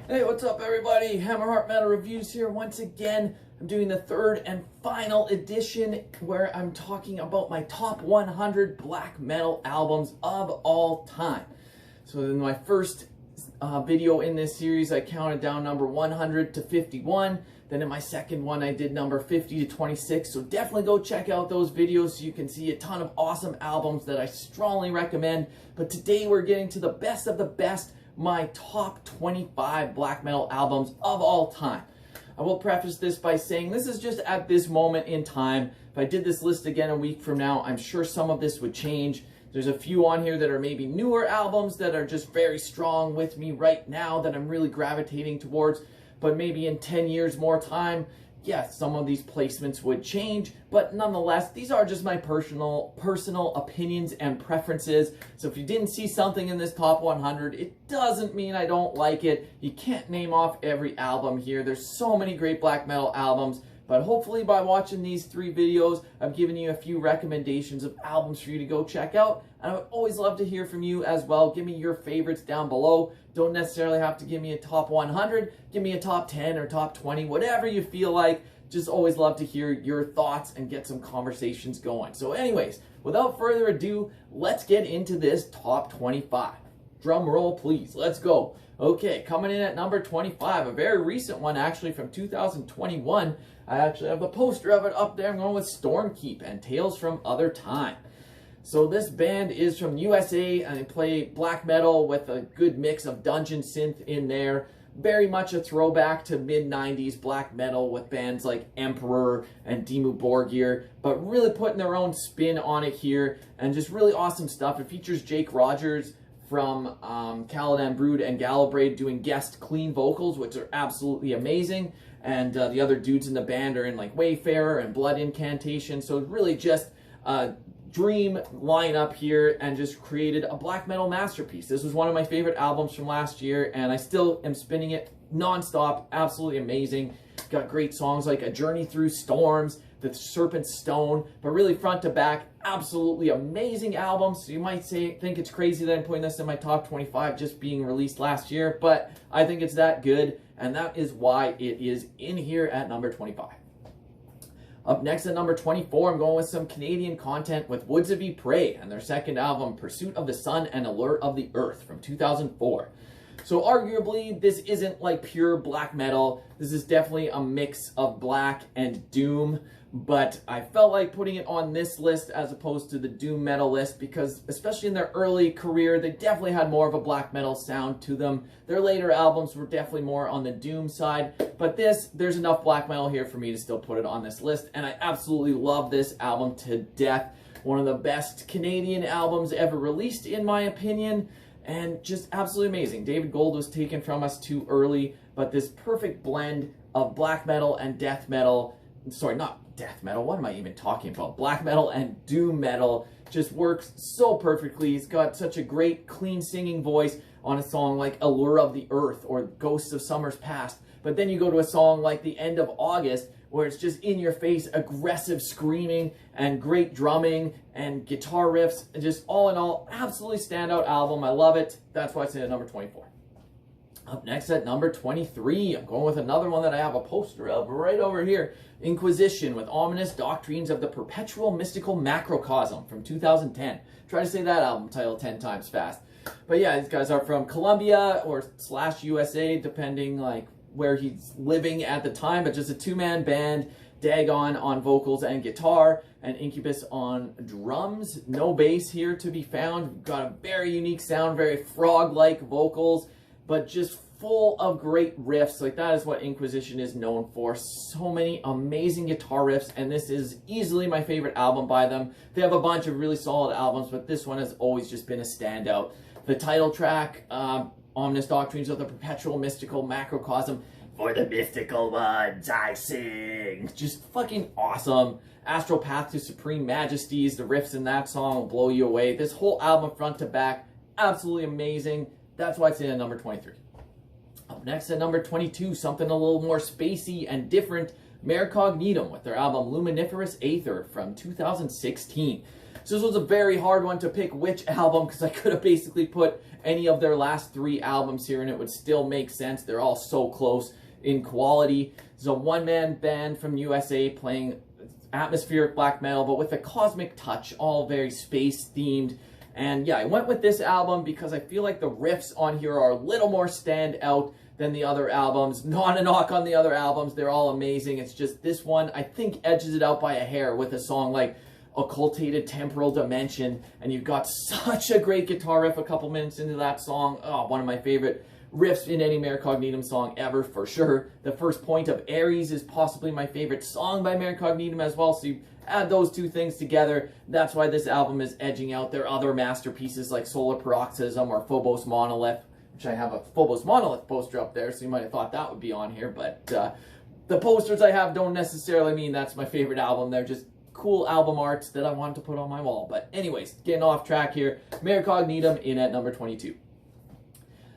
Hey, what's up everybody? Hammerheart Metal Reviews here once again. I'm doing the third and final edition where I'm talking about my top 100 black metal albums of all time. So in my first video in this series, I counted down number 100 to 51. Then in my second one, I did number 50 to 26. So definitely go check out those videos so you can see a ton of awesome albums that I strongly recommend. But today we're getting to the best of the best, my top 25 black metal albums of all time. I will preface this by saying this is just at this moment in time. If I did this list again a week from now, I'm sure some of this would change. There's a few on here that are maybe newer albums that are just very strong with me right now that I'm really gravitating towards. But maybe in 10 years more time, yes, some of these placements would change, but nonetheless, these are just my personal opinions and preferences. So if you didn't see something in this top 100, it doesn't mean I don't like it. You can't name off every album here. There's so many great black metal albums, but hopefully by watching these three videos, I've given you a few recommendations of albums for you to go check out. And I would always love to hear from you as well. Give me your favorites down below. Don't necessarily have to give me a top 100. Give me a top 10 or top 20, whatever you feel like. Just always love to hear your thoughts and get some conversations going. So anyways, without further ado, let's get into this top 25. Drum roll, please. Let's go. Okay, coming in at number 25, a very recent one actually from 2021. I actually have the poster of it up there. I'm going with Stormkeep and Tales from Other Time. So this band is from USA and they play black metal with a good mix of dungeon synth in there. Very much a throwback to mid-90s black metal with bands like Emperor and Dimmu Borgir, but really putting their own spin on it here and just really awesome stuff. It features Jake Rogers from Caladan, Brood, and Gallowbraid doing guest clean vocals, which are absolutely amazing. And the other dudes in the band are in like Wayfarer and Blood Incantation. So it's really just a dream lineup here and just created a black metal masterpiece. This was one of my favorite albums from last year and I still am spinning it non-stop. Absolutely amazing. Got great songs like A Journey Through Storms, The Serpent's Stone, but really front to back, absolutely amazing album. So you might think it's crazy that I'm putting this in my top 25 just being released last year, but I think it's that good, and that is why it is in here at number 25. Up next at number 24, I'm going with some Canadian content with Woods of Ypres and their second album, Pursuit of the Sun and Allure of the Earth from 2004. So arguably, this isn't like pure black metal. This is definitely a mix of black and doom, but I felt like putting it on this list as opposed to the doom metal list because especially in their early career, they definitely had more of a black metal sound to them. Their later albums were definitely more on the doom side, but there's enough black metal here for me to still put it on this list, and I absolutely love this album to death. One of the best Canadian albums ever released, in my opinion. And just absolutely amazing. David Gold was taken from us too early, but this perfect blend of black metal and death metal, sorry, not death metal, what am I even talking about? Black metal and doom metal just works so perfectly. He's got such a great, clean singing voice on a song like Allure of the Earth or Ghosts of Summers Past. But then you go to a song like The End of August, where it's just in your face, aggressive screaming and great drumming and guitar riffs. And just all in all, absolutely standout album. I love it. That's why it's in at number 24. Up next at number 23, I'm going with another one that I have a poster of right over here. Inquisition with Ominous Doctrines of the Perpetual Mystical Macrocosm from 2010. Try to say that album title 10 times fast. But yeah, these guys are from Colombia or / USA, depending like where he's living at the time, but just a two-man band, Dagon on vocals and guitar, and Incubus on drums. No bass here to be found. Got a very unique sound, very frog-like vocals, but just full of great riffs. Like that is what Inquisition is known for. So many amazing guitar riffs, and this is easily my favorite album by them. They have a bunch of really solid albums, but this one has always just been a standout. The title track, Ominous Doctrines of the Perpetual Mystical Macrocosm. For the mystical ones I sing. Just fucking awesome. Astral Path to Supreme Majesties. The riffs in that song will blow you away. This whole album front to back, absolutely amazing. That's why it's in at number 23. Up next at number 22, something a little more spacey and different. Mare Cognitum with their album Luminiferous Aether from 2016. So this was a very hard one to pick which album, because I could have basically put any of their last 3 albums here and it would still make sense. They're all so close in quality. It's a one-man band from USA playing atmospheric black metal, but with a cosmic touch, all very space-themed. And yeah, I went with this album because I feel like the riffs on here are a little more stand out than the other albums. Not a knock on the other albums, they're all amazing. It's just this one, I think, edges it out by a hair with a song like Occultated Temporal Dimension, and you've got such a great guitar riff a couple minutes into that song. Oh, one of my favorite riffs in any Mare Cognitum song ever, for sure. The first point of Ares is possibly my favorite song by Mare Cognitum as well, so you add those two things together. That's why this album is edging out their other masterpieces like Solar Paroxysm or Phobos Monolith, which I have a Phobos Monolith poster up there, so you might have thought that would be on here, but the posters I have don't necessarily mean that's my favorite album. They're just cool album arts that I wanted to put on my wall. But anyways, getting off track here. Mare Cognitum in at number 22.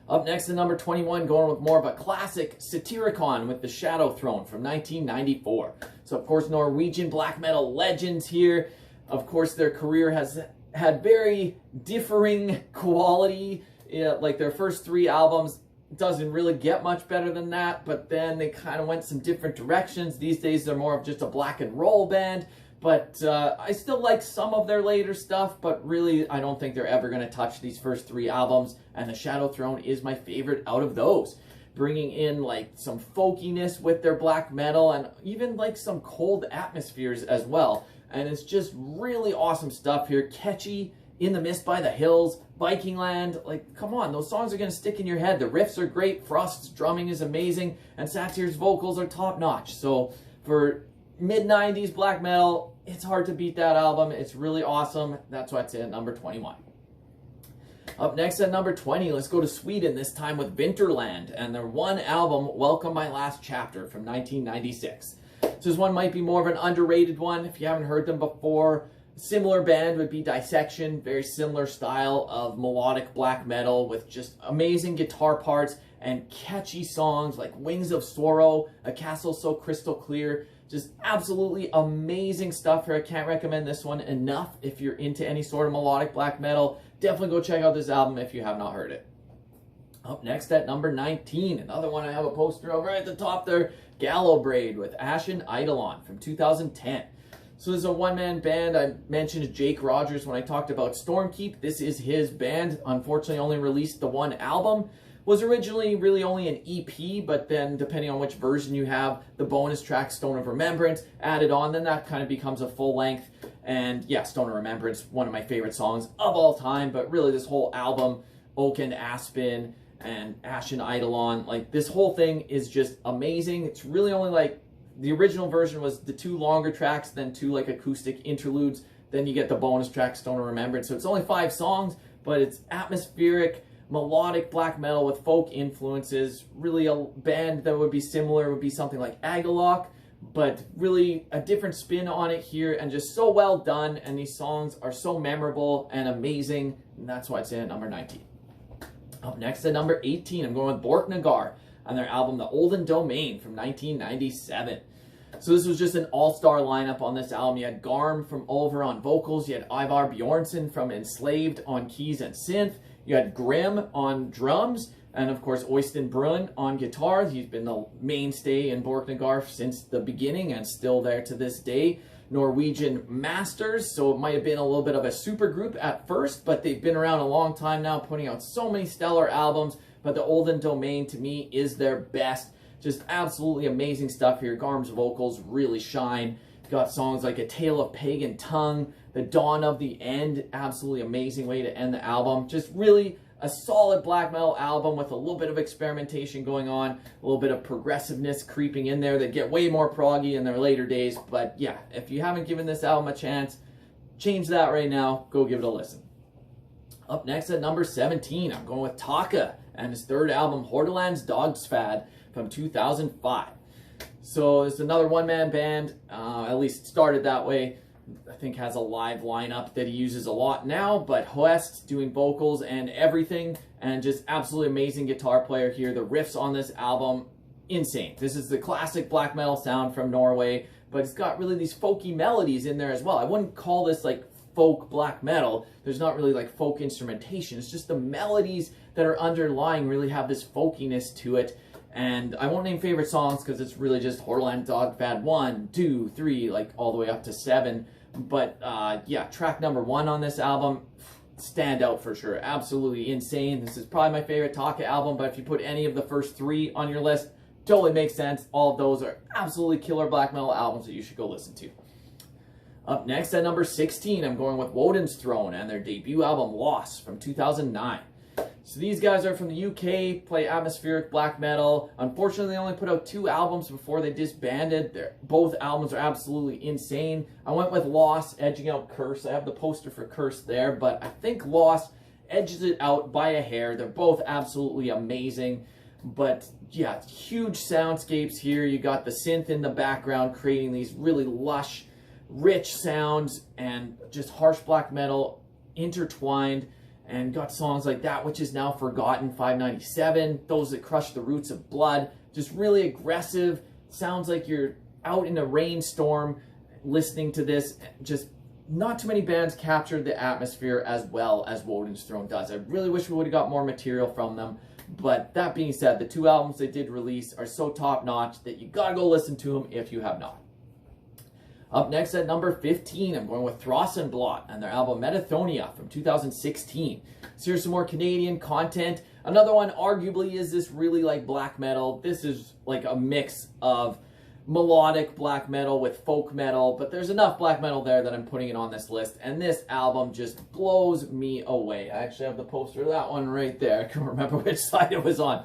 Up next at number 21, going with more of a classic, Satyricon with the Shadow Throne from 1994. So of course, Norwegian black metal legends here. Of course, their career has had very differing quality. Like their first 3 albums doesn't really get much better than that, but then they kind of went some different directions. These days, they're more of just a black and roll band. But I still like some of their later stuff, but really I don't think they're ever going to touch these first 3 albums, and the Shadow Throne is my favorite out of those. Bringing in like some folkiness with their black metal and even like some cold atmospheres as well. And it's just really awesome stuff here. Catchy, In the Mist by the Hills, Viking Land. Like, come on, those songs are going to stick in your head. The riffs are great, Frost's drumming is amazing, and Satyr's vocals are top-notch. So for mid-90s black metal, it's hard to beat that album. It's really awesome. That's why it's at number 21. Up next at number 20, let's go to Sweden, this time with Vinterland, and their one album, Welcome My Last Chapter, from 1996. So this one might be more of an underrated one if you haven't heard them before. A similar band would be Dissection, very similar style of melodic black metal with just amazing guitar parts and catchy songs like Wings of Sorrow, A Castle So Crystal Clear. Just absolutely amazing stuff here. I can't recommend this one enough if you're into any sort of melodic black metal. Definitely go check out this album if you have not heard it. Up next at number 19, another one I have a poster of right at the top there, Gallowbraid with Ashen, Eidolon from 2010. So this is a one-man band. I mentioned Jake Rogers when I talked about Stormkeep. This is his band. Unfortunately, only released the one album. Was originally really only an EP, but then depending on which version you have, the bonus track Stone of Remembrance added on, then that kind of becomes a full length. And yeah, Stone of Remembrance, one of my favorite songs of all time, but really this whole album, Oak and Aspen and Ashen Eidolon, like this whole thing is just amazing. It's really only like, the original version was the 2 longer tracks, then 2 like acoustic interludes, then you get the bonus track Stone of Remembrance. So it's only 5 songs, but it's atmospheric, melodic black metal with folk influences. Really a band that would be similar would be something like Agalloch, but really a different spin on it here, and just so well done, and these songs are so memorable and amazing, and that's why it's in at number 19. Up next at number 18, I'm going with Borknagar and their album The Olden Domain from 1997. So this was just an all-star lineup on this album. You had Garm from Ulver on vocals, you had Ivar Bjornsson from Enslaved on keys and synth, you had Grim on drums, and of course Øystein Brun on guitar. He's been the mainstay in Borknagar since the beginning and still there to this day. Norwegian masters, so it might have been a little bit of a super group at first, but they've been around a long time now, putting out so many stellar albums. But the Olden Domain, to me, is their best. Just absolutely amazing stuff here. Garm's vocals really shine. Got songs like A Tale of Pagan Tongue, The Dawn of the End, absolutely amazing way to end the album. Just really a solid black metal album with a little bit of experimentation going on, a little bit of progressiveness creeping in there that get way more proggy in their later days. But yeah, if you haven't given this album a chance, change that right now. Go give it a listen. Up next at number 17, I'm going with Taka and his third album, Hordaland's Dogsfad from 2005. So it's another one-man band, at least started that way. I think has a live lineup that he uses a lot now, but Hoest doing vocals and everything, and just absolutely amazing guitar player here. The riffs on this album, insane. This is the classic black metal sound from Norway, but it's got really these folky melodies in there as well. I wouldn't call this like folk black metal, there's not really like folk instrumentation. It's just the melodies that are underlying really have this folkiness to it. And I won't name favorite songs because it's really just Horrorland Dogfad 1, 2, 3, like all the way up to 7. But yeah, track number 1 on this album, stand out for sure. Absolutely insane. This is probably my favorite Taka album, but if you put any of the first 3 on your list, totally makes sense. All of those are absolutely killer black metal albums that you should go listen to. Up next at number 16, I'm going with Woden's Throne and their debut album Loss from 2009. So these guys are from the UK, play atmospheric black metal. Unfortunately, they only put out 2 albums before they disbanded. Both albums are absolutely insane. I went with Loss, edging out Curse. I have the poster for Curse there, but I think Loss edges it out by a hair. They're both absolutely amazing. But yeah, huge soundscapes here. You got the synth in the background creating these really lush, rich sounds, and just harsh black metal intertwined. And got songs like That Which Is Now Forgotten, 597, Those That Crush the Roots of Blood. Just really aggressive. Sounds like you're out in a rainstorm listening to this. Just not too many bands captured the atmosphere as well as Woden's Throne does. I really wish we would have got more material from them. But that being said, the 2 albums they did release are so top-notch that you gotta go listen to them if you have not. Up next at number 15, I'm going with Throssenblot and their album Metathonia from 2016. So here's some more Canadian content. Another one arguably is this really like black metal. This is like a mix of melodic black metal with folk metal, but there's enough black metal there that I'm putting it on this list. And this album just blows me away. I actually have the poster of that one right there. I can't remember which side it was on.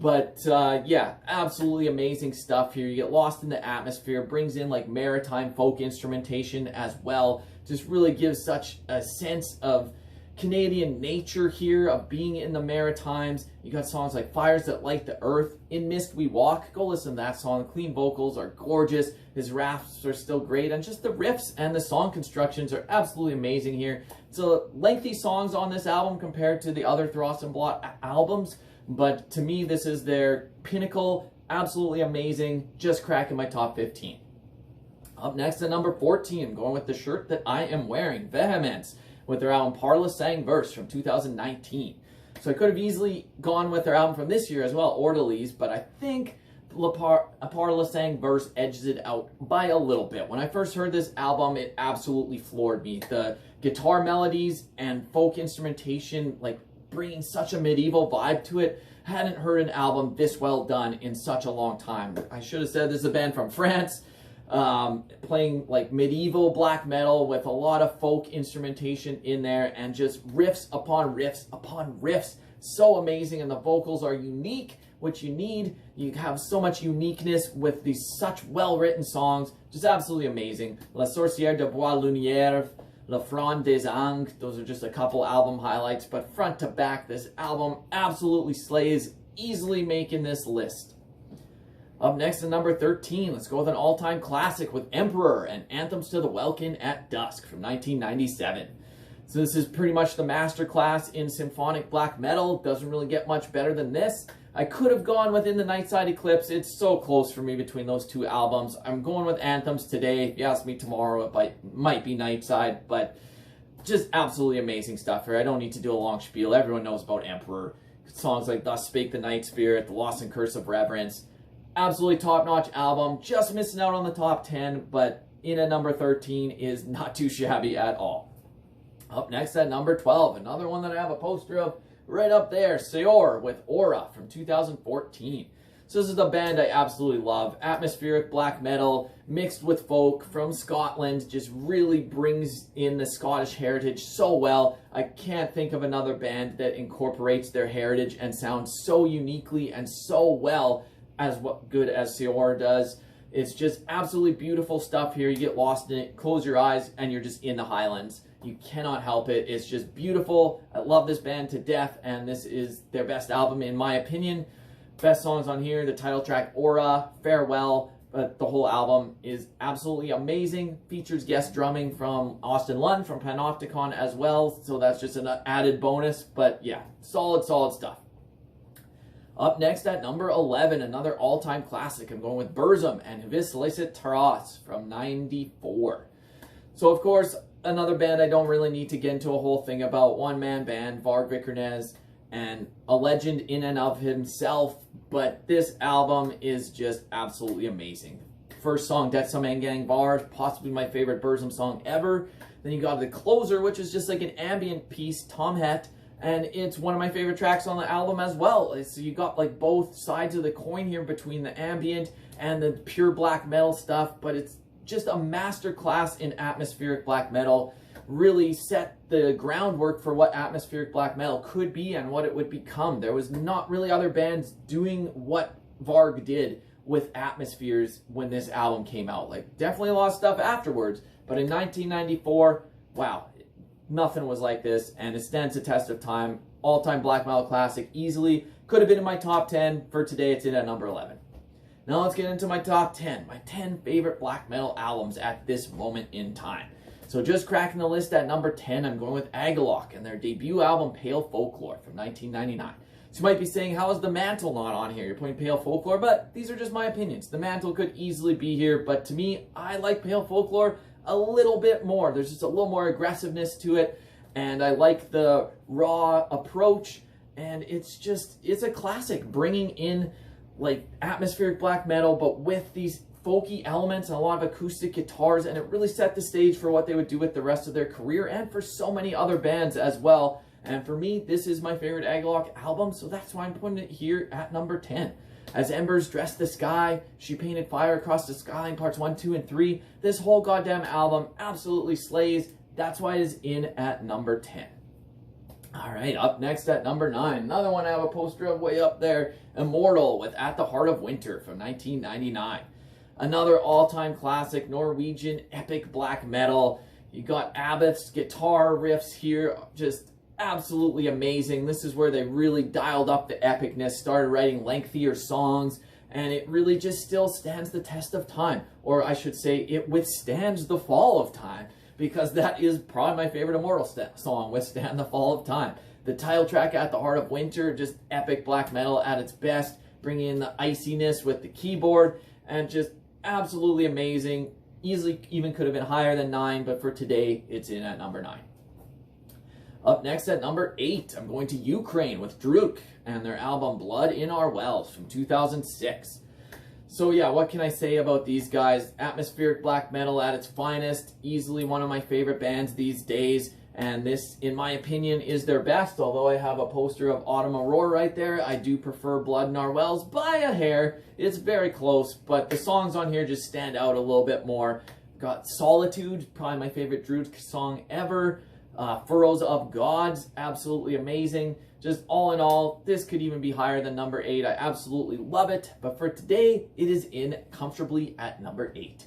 But yeah, absolutely amazing stuff here. You get lost in the atmosphere, brings in like maritime folk instrumentation as well. Just really gives such a sense of Canadian nature here, of being in the Maritimes. You got songs like Fires That Light the Earth, In Mist We Walk. Go listen to that song. The clean vocals are gorgeous. His raps are still great. And just the riffs and the song constructions are absolutely amazing here. So lengthy songs on this album compared to the other Throssenblot albums. But to me, this is their pinnacle. Absolutely amazing. Just cracking my top 15. Up next at number 14, I'm going with the shirt that I am wearing, Vehemence, with their album Parla Sang Verse from 2019. So I could have easily gone with their album from this year as well, Orderlies, but I think Parla Sang Verse edges it out by a little bit. When I first heard this album, it absolutely floored me. The guitar melodies and folk instrumentation, like, bringing such a medieval vibe to it. Hadn't heard an album this well done in such a long time. I should have said this is a band from France, playing like medieval black metal with a lot of folk instrumentation in there and just riffs upon riffs upon riffs. So amazing, and the vocals are unique, which you need. You have so much uniqueness with these such well-written songs. Just absolutely amazing. La Sorcière de Bois Lumière, Le Front des Anges, those are just a couple album highlights, but front to back, this album absolutely slays, easily making this list. Up next at number 13, let's go with an all-time classic with Emperor and Anthems to the Welkin at Dusk from 1997. So this is pretty much the masterclass in symphonic black metal. Doesn't really get much better than this. I could have gone with In the Nightside Eclipse. It's so close for me between those 2 albums. I'm going with Anthems today. If you ask me tomorrow, it might be Nightside, but just absolutely amazing stuff here. I don't need to do a long spiel. Everyone knows about Emperor. Songs like Thus Spake the Night Spirit, The Lost and Curse of Reverence. Absolutely top-notch album. Just missing out on the top 10, but in at number 13 is not too shabby at all. Up next at number 12, another one that I have a poster of right up there, Seor with Aura from 2014. So this is a band I absolutely love. Atmospheric black metal mixed with folk from Scotland. Just really brings in the Scottish heritage so well. I can't think of another band that incorporates their heritage and sounds so uniquely and so well as good as Seor does. It's just absolutely beautiful stuff here. You get lost in it, close your eyes, and you're just in the Highlands. You cannot help it. It's just beautiful. I love this band to death, and this is their best album in my opinion. Best songs on here, the title track Aura, Farewell, but the whole album is absolutely amazing. Features guest drumming from Austin Lund from Panopticon as well, so that's just an added bonus. But yeah, solid stuff. Up next at number 11, another all-time classic. I'm going with Burzum and Hvis Lyset from 94. So of course, another band I don't really need to get into a whole thing about. One-man band, Varg Vikernes, and a legend in and of himself. But this album is just absolutely amazing. First song, Det Som En Gang Var, possibly my favorite Burzum song ever. Then you got the closer, which is just like an ambient piece, Tom Het, and it's one of my favorite tracks on the album as well. So you got like both sides of the coin here between the ambient and the pure black metal stuff, but it's just a masterclass in atmospheric black metal. Really set the groundwork for what atmospheric black metal could be and what it would become. There was not really other bands doing what Varg did with atmospheres when this album came out. Like, definitely a lot of stuff afterwards, but in 1994, wow, nothing was like this, and it stands the test of time. All-time black metal classic, easily. Could have been in my top 10. For today, it's in at number 11. Now let's get into my top 10. My 10 favorite black metal albums at this moment in time. So just cracking the list at number 10, I'm going with Agalloch and their debut album, Pale Folklore, from 1999. So you might be saying, how is The Mantle not on here? You're putting Pale Folklore, but these are just my opinions. The Mantle could easily be here, but to me, I like Pale Folklore a little bit more. There's just a little more aggressiveness to it, and I like the raw approach, and it's a classic, bringing in like atmospheric black metal, but with these folky elements and a lot of acoustic guitars, and it really set the stage for what they would do with the rest of their career, and for so many other bands as well. And for me, this is my favorite Agalloch album, so that's why I'm putting it here at number 10. As embers dressed the sky, she painted fire across the skyline, parts 1, 2, and 3. This whole goddamn album absolutely slays. That's why it is in at number 10. Alright, up next at number 9. Another one I have a poster of way up there. Immortal with At the Heart of Winter from 1999. Another all-time classic, Norwegian epic black metal. You got Abbott's guitar riffs here, just absolutely amazing. This is where they really dialed up the epicness, started writing lengthier songs, and it really just still stands the test of time. Or I should say, it withstands the fall of time, because that is probably my favorite Immortal song, Withstand the Fall of Time. The title track, At the Heart of Winter, just epic black metal at its best, bringing in the iciness with the keyboard, and just absolutely amazing. Easily even could have been higher than 9, but for today, it's in at number 9. Up next at number 8, I'm going to Ukraine with Drudkh and their album Blood in Our Wells from 2006. So yeah, what can I say about these guys? Atmospheric black metal at its finest, easily one of my favorite bands these days, and this, in my opinion, is their best. Although I have a poster of Autumn Aurora right there, I do prefer Blood in Our Wells by a hair. It's very close, but the songs on here just stand out a little bit more. Got Solitude, probably my favorite Drudkh song ever. Furrows of Gods, absolutely amazing. Just all in all, this could even be higher than number 8. I absolutely love it. But for today, it is in comfortably at number 8.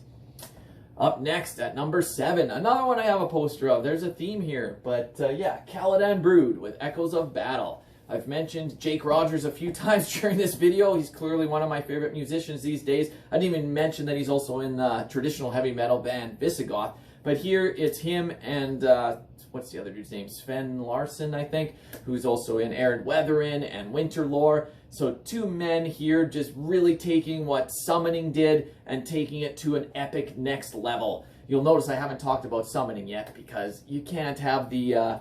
Up next at number 7, another one I have a poster of. There's a theme here. But yeah, Caladan Brood with Echoes of Battle. I've mentioned Jake Rogers a few times during this video. He's clearly one of my favorite musicians these days. I didn't even mention that he's also in the traditional heavy metal band Visigoth. But here it's him and what's the other dude's name? Sven Larsson, I think, who's also in Aaron Weatherin and Winterlore. So 2 men here just really taking what Summoning did and taking it to an epic next level. You'll notice I haven't talked about Summoning yet, because you can't have the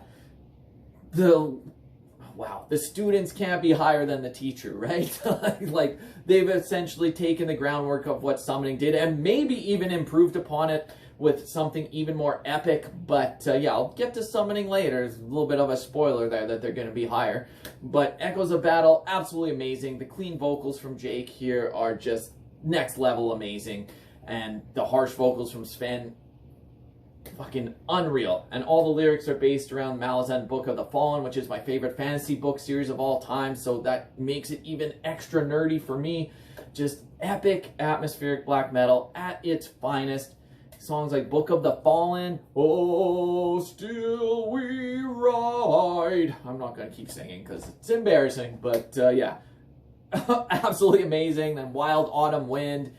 students can't be higher than the teacher, right? Like, they've essentially taken the groundwork of what Summoning did and maybe even improved upon it with something even more epic. But yeah, I'll get to Summoning later. There's a little bit of a spoiler there that they're going to be higher. But Echoes of Battle, absolutely amazing. The clean vocals from Jake here are just next level amazing. And the harsh vocals from Sven, fucking unreal. And all the lyrics are based around Malazan Book of the Fallen, which is my favorite fantasy book series of all time. So that makes it even extra nerdy for me. Just epic atmospheric black metal at its finest. Songs like Book of the Fallen, Oh, Still We Ride. I'm not going to keep singing because it's embarrassing, but yeah, absolutely amazing. Then Wild Autumn Wind,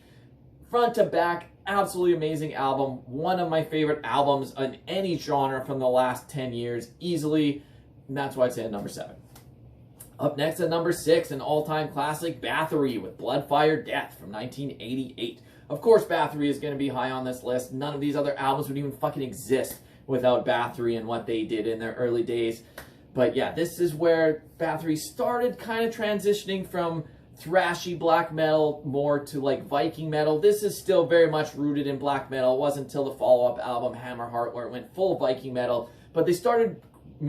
front to back, absolutely amazing album. One of my favorite albums in any genre from the last 10 years, easily, and that's why it's at number 7. Up next at number 6, an all-time classic, Bathory with Blood, Fire, Death from 1988. Of course, Bathory is going to be high on this list. None of these other albums would even fucking exist without Bathory and what they did in their early days. But yeah, this is where Bathory started kind of transitioning from thrashy black metal more to like Viking metal. This is still very much rooted in black metal. It wasn't until the follow-up album Hammerheart where it went full Viking metal, but they started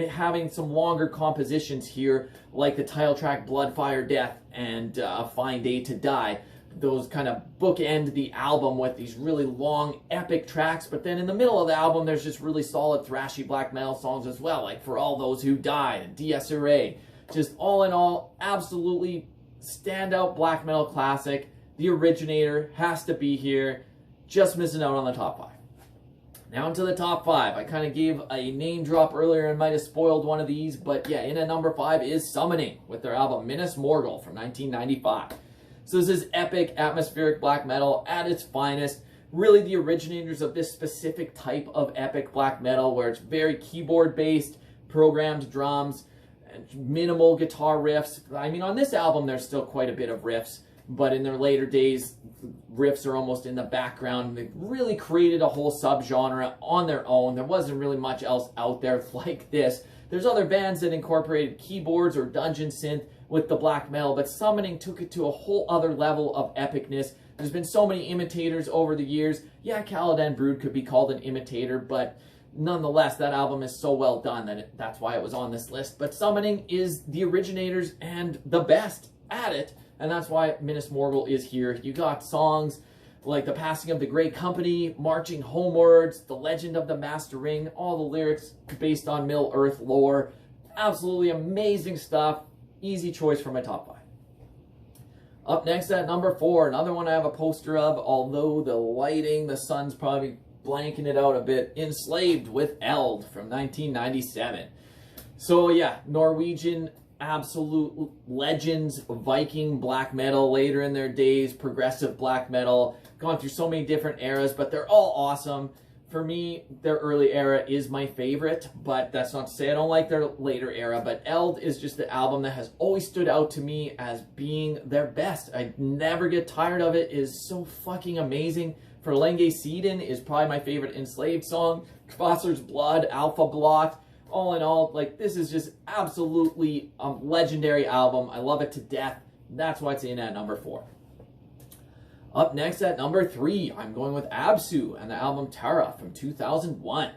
having some longer compositions here, like the title track Bloodfire Death and A Fine Day to Die. Those kind of bookend the album with these really long epic tracks, but then in the middle of the album there's just really solid thrashy black metal songs as well, like For All Those Who Died and DSRA. Just all in all, absolutely standout black metal classic. The originator has to be here. Just missing out on the top 5. Now into the top 5. I kind of gave a name drop earlier and might have spoiled one of these, but yeah, in at number 5 is Summoning with their album Minas Morgul from 1995. So this is epic atmospheric black metal at its finest. Really the originators of this specific type of epic black metal where it's very keyboard based, programmed drums, minimal guitar riffs. I mean, on this album there's still quite a bit of riffs, but in their later days riffs are almost in the background. They really created a whole subgenre on their own. There wasn't really much else out there like this. There's other bands that incorporated keyboards or dungeon synth with the black metal, but Summoning took it to a whole other level of epicness. There's been so many imitators over the years. Yeah, Caladan Brood could be called an imitator, but nonetheless, that album is so well done that that's why it was on this list. But Summoning is the originators and the best at it, and that's why Minas Morgul is here. You got songs like The Passing of the Great Company, Marching Homewards, The Legend of the Master Ring, all the lyrics based on Middle-earth lore. Absolutely amazing stuff. Easy choice for my top 5. Up next at number 4, another one I have a poster of, although the lighting, the sun's probably blanking it out a bit. Enslaved with Eld from 1997. So yeah, Norwegian absolute legends, Viking black metal later in their days, progressive black metal, gone through so many different eras, but they're all awesome. For me, their early era is my favorite, but that's not to say I don't like their later era, but Eld is just the album that has always stood out to me as being their best. I never get tired of it. It is so fucking amazing. Forlenge Siden is probably my favorite Enslaved song. Kvasir's Blood, Alpha Blot. All in all, like, this is just absolutely a legendary album. I love it to death. That's why it's in at number 4. Up next at number 3, I'm going with Absu and the album Tara from 2001.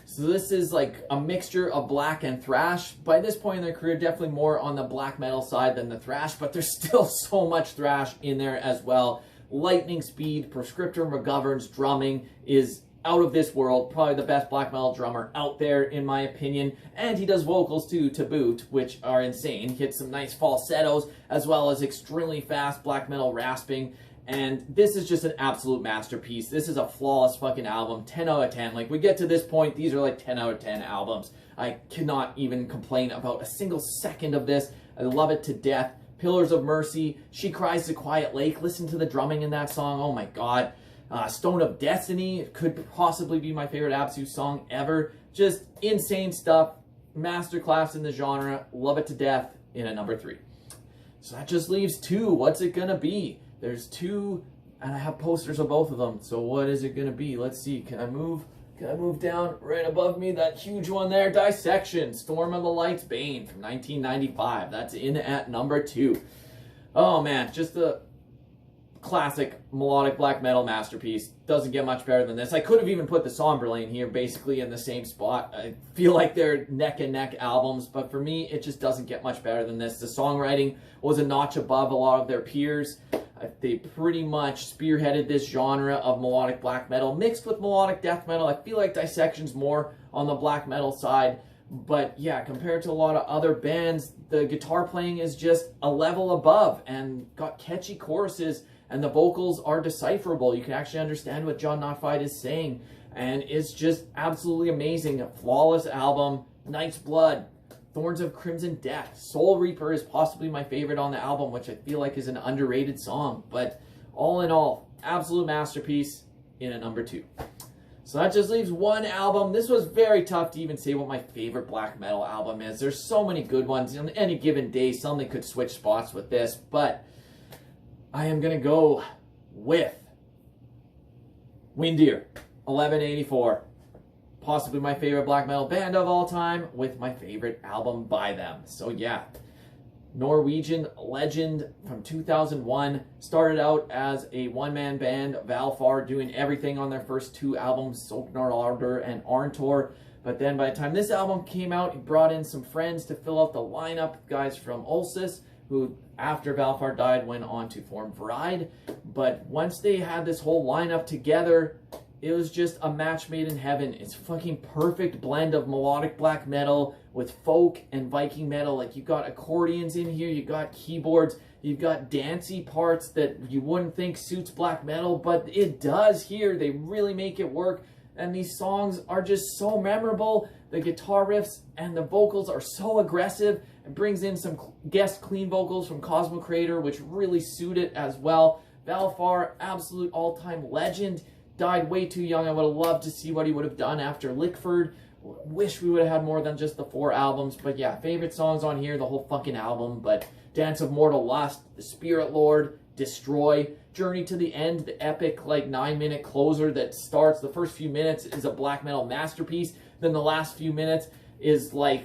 So this is like a mixture of black and thrash. By this point in their career, definitely more on the black metal side than the thrash, but there's still so much thrash in there as well. Lightning speed, Prescriptor McGovern's drumming is out of this world. Probably the best black metal drummer out there, in my opinion. And he does vocals too, to boot, which are insane. He hits some nice falsettos, as well as extremely fast black metal rasping. And this is just an absolute masterpiece. This is a flawless fucking album. 10 out of 10. Like, we get to this point, these are like 10 out of 10 albums. I cannot even complain about a single second of this. I love it to death. Pillars of Mercy, She Cries the Quiet Lake. Listen to the drumming in that song. Oh my god. Stone of Destiny could possibly be my favorite Absu song ever. Just insane stuff. Masterclass in the genre. Love it to death. In at number 3. So that just leaves 2. What's it gonna be? There's 2, and I have posters of both of them. So what is it gonna be? Let's see. Can I move down right above me? That huge one there. Dissection, Storm of the Light's Bane from 1995. That's in at number 2. Oh man, just a classic melodic black metal masterpiece. Doesn't get much better than this. I could have even put the Somberlane here basically in the same spot. I feel like they're neck and neck albums, but for me, it just doesn't get much better than this. The songwriting was a notch above a lot of their peers. They pretty much spearheaded this genre of melodic black metal mixed with melodic death metal. I feel like Dissection's more on the black metal side, but yeah, compared to a lot of other bands, the guitar playing is just a level above and got catchy choruses, and the vocals are decipherable. You can actually understand what John Notfied is saying, and it's just absolutely amazing. A flawless album. Night's Blood, Thorns of Crimson Death, Soul Reaper is possibly my favorite on the album, which I feel like is an underrated song, but all in all, absolute masterpiece in at number 2. So that just leaves 1 album. This was very tough to even say what my favorite black metal album is. There's so many good ones. On any given day, something could switch spots with this, but I am going to go with Windir, 1184. possibly my favorite black metal band of all time, with my favorite album by them. So yeah, Norwegian legend from 2001, started out as a one-man band, Valfar, doing everything on their first 2 albums, Soknar and Arntor. But then by the time this album came out, he brought in some friends to fill out the lineup, guys from Ulsis, who after Valfar died went on to form Vride. But once they had this whole lineup together, it was just a match made in heaven. It's a fucking perfect blend of melodic black metal with folk and Viking metal. Like, you got accordions in here, you got keyboards, you've got dancey parts that you wouldn't think suits black metal, but it does here. They really make it work. And these songs are just so memorable. The guitar riffs and the vocals are so aggressive. It brings in some guest clean vocals from Cosmo Creator, which really suit it as well. Valfar, absolute all-time legend. Died way too young. I would have loved to see what he would have done after Lickford. Wish we would have had more than just the 4 albums. But yeah, favorite songs on here, the whole fucking album. But Dance of Mortal Lust, The Spirit Lord, Destroy, Journey to the End, the epic like 9-minute closer that starts. The first few minutes is a black metal masterpiece. Then the last few minutes is like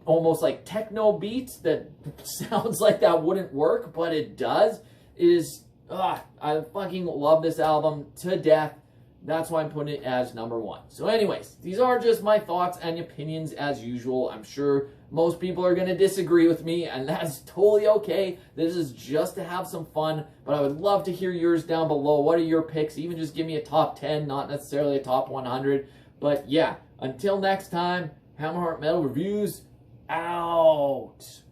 almost like techno beats that sounds like that wouldn't work, but it does. It is, I fucking love this album to death. That's why I'm putting it as number 1. So anyways, these are just my thoughts and opinions as usual. I'm sure most people are going to disagree with me, and that's totally okay. This is just to have some fun, but I would love to hear yours down below. What are your picks? Even just give me a top 10, not necessarily a top 100. But yeah, until next time, Hammerheart Metal Reviews out.